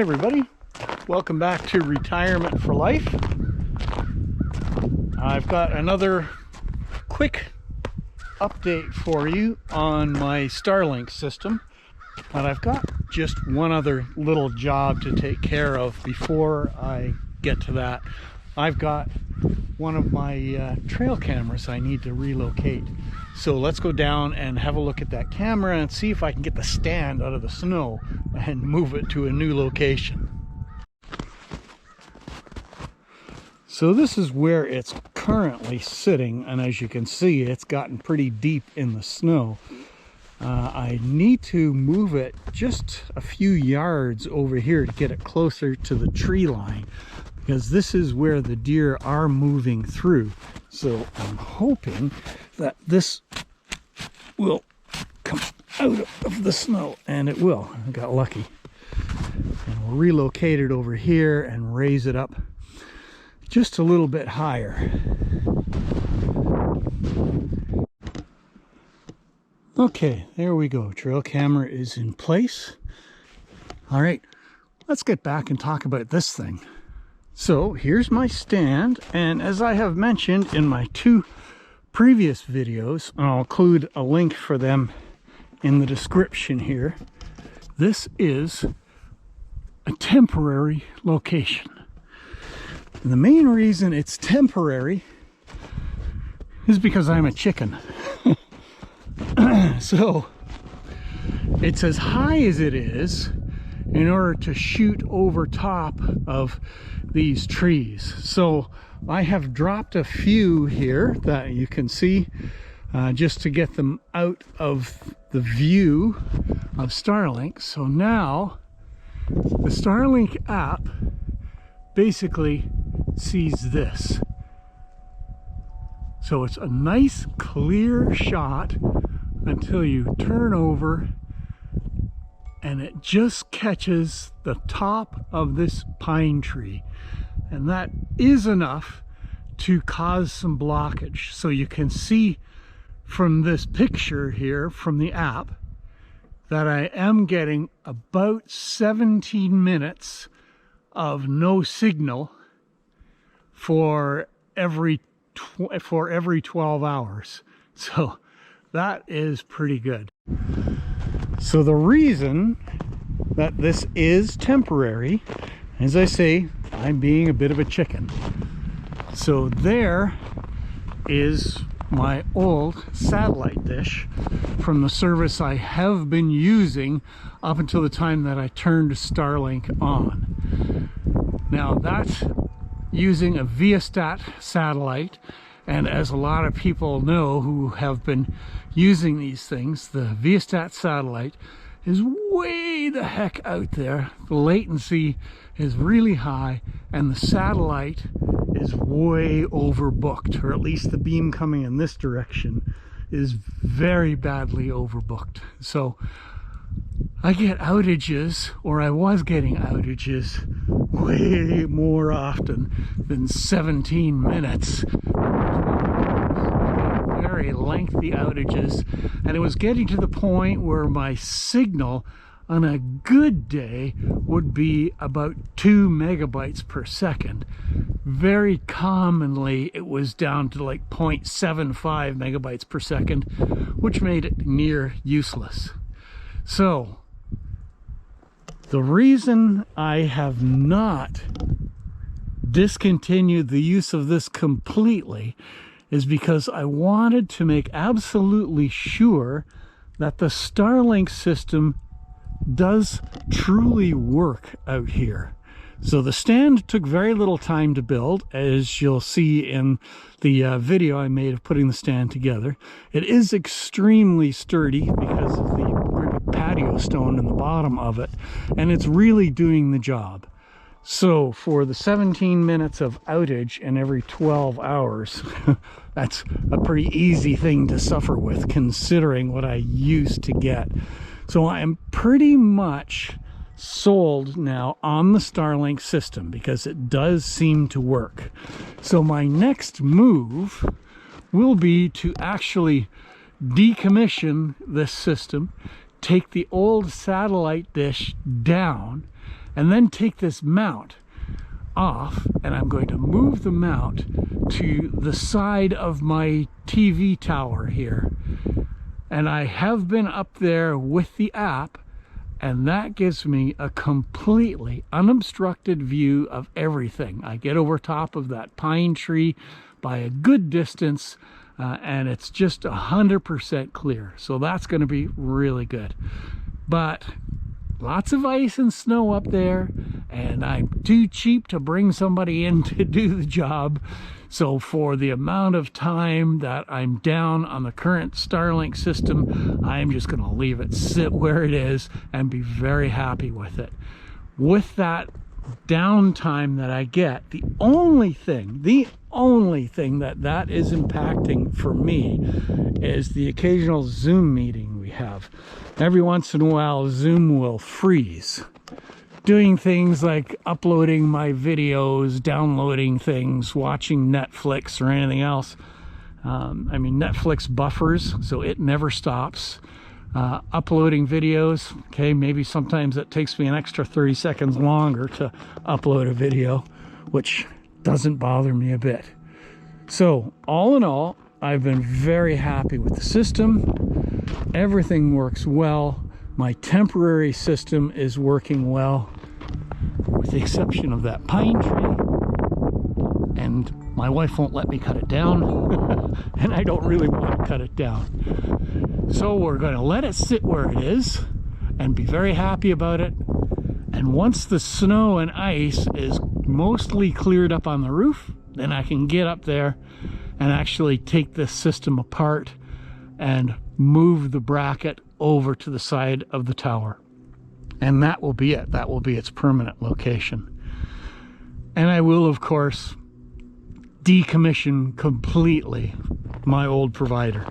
everybody, welcome back to Retirement for Life. I've got another quick update for you on my Starlink system, but I've got just one other little job to take care of before I get to that. I've got one of my trail cameras I need to relocate. So let's go down and have a look at that camera and see if I can get the stand out of the snow and move it to a new location. So this is where it's currently sitting, and as you can see, it's gotten pretty deep in the snow. I need to move it just a few yards over here to get it closer to the tree line, because this is where the deer are moving through. So I'm hoping that this will come out of the snow, and it will. I got lucky. And we'll relocate it over here and raise it up just a little bit higher. Okay, there we go. Trail camera is in place. All right, let's get back and talk about this thing. So here's my stand, and as I have mentioned in my two previous videos, and I'll include a link for them in the description here, this is a temporary location. And the main reason it's temporary is because I'm a chicken. So it's as high as it is in order to shoot over top of these trees. So I have dropped a few here that you can see just to get them out of the view of Starlink. So now the Starlink app basically sees this. So it's a nice clear shot until you turn over, and it just catches the top of this pine tree, and that is enough to cause some blockage. So you can see from this picture here from the app that I am getting about 17 minutes of no signal for every 12 hours. So that is pretty good. So the reason that this is temporary, as I say, I'm being a bit of a chicken. So there is my old satellite dish from the service I have been using up until the time that I turned Starlink on. Now that's using a Viasat satellite, and as a lot of people know who have been using these things, the Viasat satellite is way the heck out there. The latency is really high, and the satellite is way overbooked, or at least the beam coming in this direction is very badly overbooked. So I get outages, or I was getting outages way more often than 17 minutes. Very lengthy outages, and it was getting to the point where my signal on a good day would be about 2 megabytes per second. Very commonly it was down to like 0.75 megabytes per second, which made it near useless. So the reason I have not discontinued the use of this completely is because I wanted to make absolutely sure that the Starlink system does truly work out here. So the stand took very little time to build, as you'll see in the video I made of putting the stand together. It is extremely sturdy because of the patio stone in the bottom of it, and it's really doing the job. So for the 17 minutes of outage in every 12 hours, that's a pretty easy thing to suffer with, considering what I used to get. So I am pretty much sold now on the Starlink system because it does seem to work. So my next move will be to actually decommission this system, take the old satellite dish down, and then take this mount off, and I'm going to move the mount to the side of my TV tower here. And I have been up there with the app, and that gives me a completely unobstructed view of everything. I get over top of that pine tree by a good distance, and it's just 100% clear. So that's going to be really good. But lots of ice and snow up there, and I'm too cheap to bring somebody in to do the job. So for the amount of time that I'm down on the current Starlink system, I'm just going to leave it sit where it is and be very happy with it. With that downtime that I get, the only thing that is impacting for me is the occasional Zoom meeting we have. Every once in a while, Zoom will freeze. Doing things like uploading my videos, downloading things, watching Netflix or anything else. I mean, Netflix buffers, so it never stops. Uploading videos, okay, maybe sometimes it takes me an extra 30 seconds longer to upload a video, which doesn't bother me a bit. So, all in all, I've been very happy with the system. Everything works well. My temporary system is working well, with the exception of that pine tree. And my wife won't let me cut it down, and I don't really want to cut it down. So we're going to let it sit where it is and be very happy about it. And once the snow and ice is mostly cleared up on the roof, then I can get up there and actually take this system apart and move the bracket over to the side of the tower. And that will be it. That will be its permanent location. And I will, of course, decommission completely my old provider.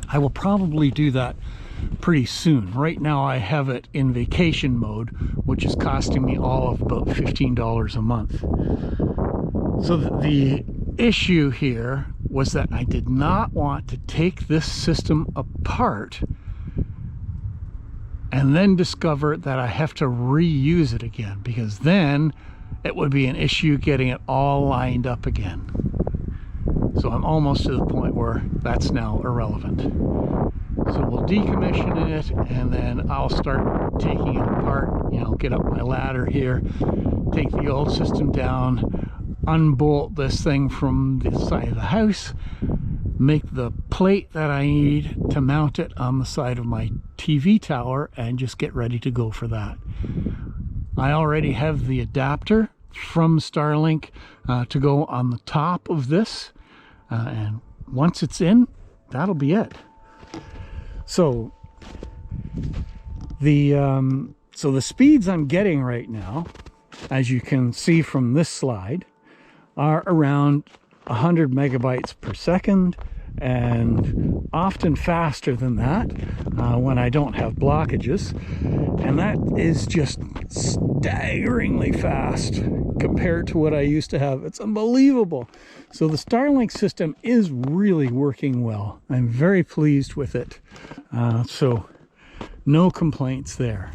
I will probably do that pretty soon. Right now I have it in vacation mode, which is costing me all of about $15 a month. So the issue here was that I did not want to take this system apart and then discover that I have to reuse it again, because then it would be an issue getting it all lined up again. So I'm almost to the point where that's now irrelevant. So we'll decommission it, and then I'll start taking it apart, you know, get up my ladder here, take the old system down, unbolt this thing from the side of the house, make the plate that I need to mount it on the side of my TV tower, and just get ready to go for that. I already have the adapter from Starlink to go on the top of this, and once it's in, that'll be it. So the speeds I'm getting right now, as you can see from this slide, are around 100 megabytes per second, and often faster than that when I don't have blockages. And that is just staggeringly fast compared to what I used to have. It's unbelievable. So the Starlink system is really working well. I'm very pleased with it. So no complaints there.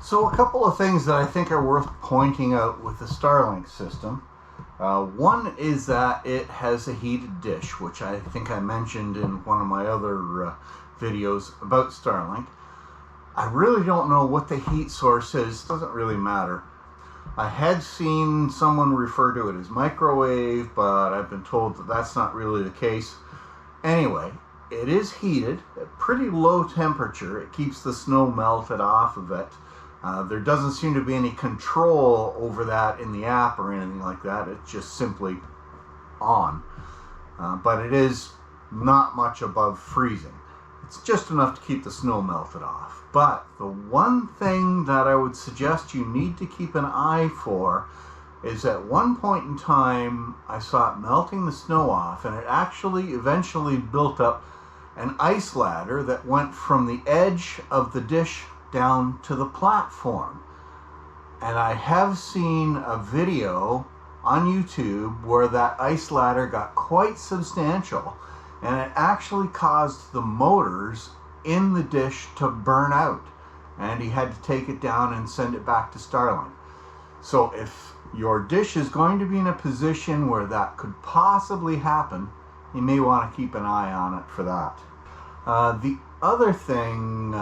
So a couple of things that I think are worth pointing out with the Starlink system. One is that it has a heated dish, which I think I mentioned in one of my other videos about Starlink. I really don't know what the heat source is. It doesn't really matter. I had seen someone refer to it as microwave, but I've been told that that's not really the case. Anyway, it is heated at pretty low temperature. It keeps the snow melted off of it. There doesn't seem to be any control over that in the app or anything like that. It's just simply on. But it is not much above freezing. It's just enough to keep the snow melted off. But the one thing that I would suggest you need to keep an eye for is at one point in time I saw it melting the snow off, and it actually eventually built up an ice ladder that went from the edge of the dish down to the platform. And I have seen a video on YouTube where that ice ladder got quite substantial, and it actually caused the motors in the dish to burn out. and he had to take it down and send it back to Starlink. So if your dish is going to be in a position where that could possibly happen, you may want to keep an eye on it for that. The other thing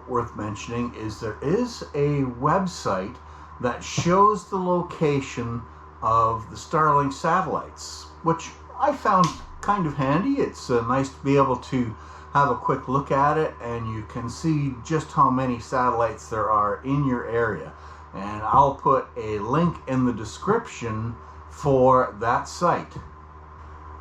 worth mentioning is there is a website that shows the location of the Starlink satellites, which I found kind of handy. It's nice to be able to have a quick look at it, and you can see just how many satellites there are in your area. And I'll put a link in the description for that site.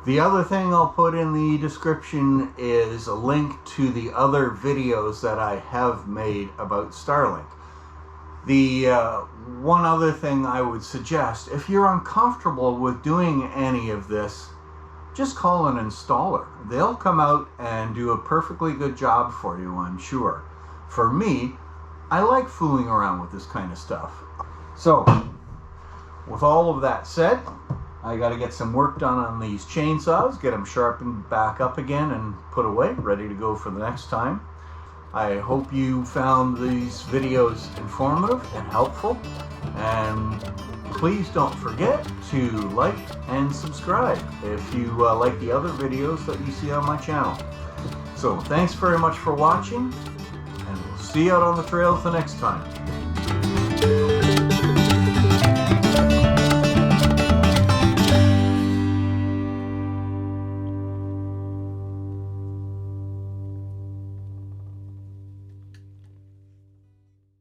The other thing I'll put in the description is a link to the other videos that I have made about Starlink. The one other thing I would suggest, if you're uncomfortable with doing any of this, just call an installer. They'll come out and do a perfectly good job for you, I'm sure. For me, I like fooling around with this kind of stuff. So, with all of that said, I got to get some work done on these chainsaws, get them sharpened back up again and put away, ready to go for the next time. I hope you found these videos informative and helpful, and please don't forget to like and subscribe if you like the other videos that you see on my channel. So thanks very much for watching, and we'll see you out on the trails the next time.